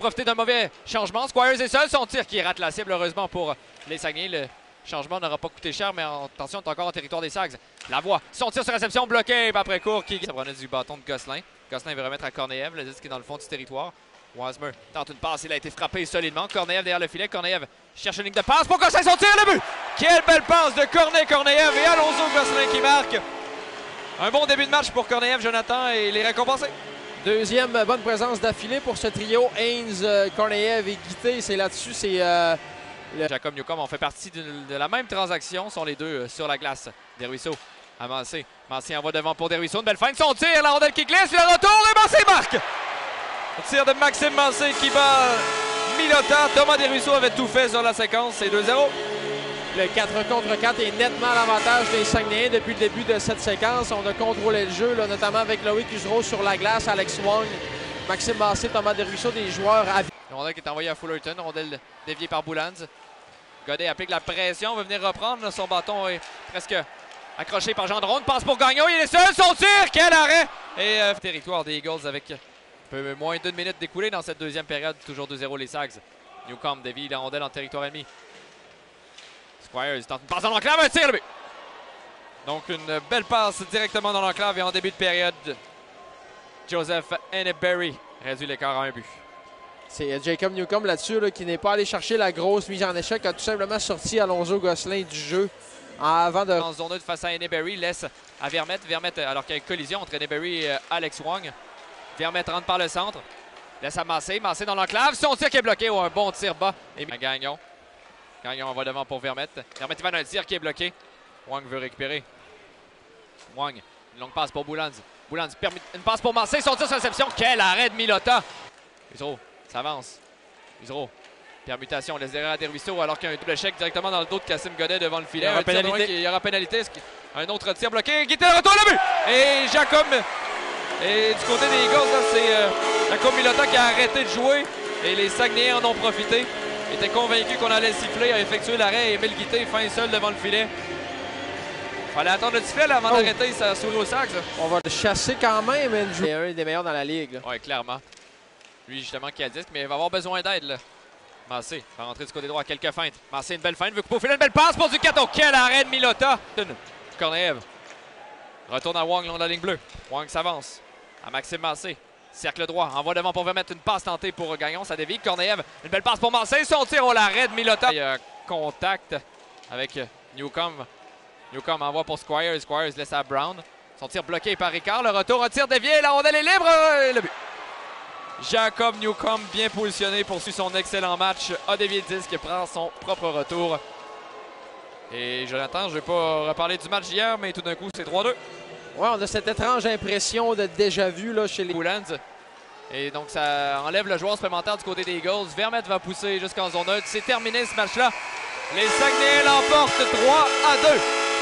Profiter d'un mauvais changement. Squires est seul. Son tir qui rate la cible, heureusement pour les Saguenay. Le changement n'aura pas coûté cher, mais attention, on est encore en territoire des Sags. La voie. Son tir sur réception bloqué. Après court, qui ça prenait du bâton de Gosselin. Gosselin veut remettre à Korneev, le disque qui est dans le fond du territoire. Wasmer tente une passe. Il a été frappé solidement. Korneev derrière le filet. Korneev cherche une ligne de passe pour Gosselin. Son tir, le but! Quelle belle passe de Korneev et Alonso Gosselin qui marque. Un bon début de match pour Korneev, Jonathan, et il est récompensé. Deuxième bonne présence d'affilée pour ce trio. Haynes, Korneev et Guité. C'est là-dessus, c'est... Jacob Newcomb, on fait partie de la même transaction. Sont les deux sur la glace. Desruisseaux à Mancé. Mancé envoie devant pour Desruisseaux. Une belle fin de son tir. La rondelle qui glisse. Le retour et Mancé marque. Le tir de Maxime Mancé qui bat Milota. Thomas Desruisseaux avait tout fait sur la séquence. C'est 2-0. Le 4 contre 4 est nettement à l'avantage des Saguenayens depuis le début de cette séquence. On a contrôlé le jeu, là, notamment avec Loïc Usereau sur la glace, Alex Wong, Maxime Mancé, Thomas Desruisseaux, des joueurs à... Le rondelle qui est envoyé à Fullerton, rondelle déviée par Boulands. Godet applique la pression, va venir reprendre. Son bâton est presque accroché par Gendron. Passe pour Gagnon, il est seul, son tir, quel arrêt! Et territoire des Eagles avec un peu moins d'une minute d'écoulée dans cette deuxième période. Toujours 2-0 les Sags. Newcomb dévie la rondelle en territoire ennemi. Squires tente une passe dans l'enclave, un tir, le but! Donc une belle passe directement dans l'enclave et en début de période, Joseph Henneberry réduit l'écart à un but. C'est Jacob Newcomb là-dessus là, qui n'est pas allé chercher la grosse mise en échec, a tout simplement sorti Alonso Gosselin du jeu avant de... En zone 2 face à Henneberry, laisse à Vermette. Vermette, alors qu'il y a une collision entre Henneberry et Alex Wong. Vermette rentre par le centre, laisse à Mancé. Mancé dans l'enclave, son tir qui est bloqué. Oh, un bon tir bas. Et Gagnon. Gagnon va devant pour Vermette. Vermette va dans le tir qui est bloqué. Wong veut récupérer. Wong, une longue passe pour Boulands. Boulands permet une passe pour Mancé. Son tir sur réception. Quel arrêt de Milota. Usereau s'avance. Usereau. Permutation. Laisse derrière à Desruisseaux alors qu'il y a un double échec directement dans le dos de Cassim Godet devant le filet. Il y aura pénalité. Un autre tir bloqué. Guité le retour, le but. Et Jacob. Et du côté des Eagles, c'est Jacob Milota qui a arrêté de jouer. Et les Saguenayens en ont profité. Était convaincu qu'on allait siffler, a effectué l'arrêt et Emile Guité fin seul devant le filet. Fallait attendre le sifflet là, avant d'arrêter sa souris au sac. On va le chasser quand même. C'est un des meilleurs dans la ligue. Oui, clairement. Lui justement qui a le disque, mais il va avoir besoin d'aide. Mancé va rentrer du côté droit, quelques feintes. Mancé une belle feinte, veut couper au filet, une belle passe pour Ducato. Quel arrêt de Milota. Korneev retourne à Wong long de la ligne bleue. Wong s'avance à Maxime Mancé. Cercle droit, envoie devant pour remettre une passe tentée pour Gagnon, ça dévie. Korneev, une belle passe pour Mancé, son tir au l'arrêt de Milota. Il y a contact avec Newcomb. Newcomb envoie pour Squires, Squires laisse à Brown. Son tir bloqué par Ricard, le retour, un tir dévié, la rondelle est libre, et le but. Jacob Newcomb, bien positionné, poursuit son excellent match, a dévié le disque, prend son propre retour. Et Jonathan, je ne vais pas reparler du match d'hier, mais tout d'un coup c'est 3-2. Ouais, on a cette étrange impression de déjà-vu là, chez les Boulands. Et donc, ça enlève le joueur supplémentaire du côté des Eagles. Vermette va pousser jusqu'en zone 1. C'est terminé ce match-là. Les Saguenayens l'emportent 3-2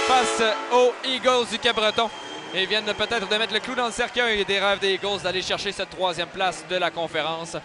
face aux Eagles du Cap-Breton. Et viennent peut-être de mettre le clou dans le cercueil des rêves des Eagles d'aller chercher cette troisième place de la conférence.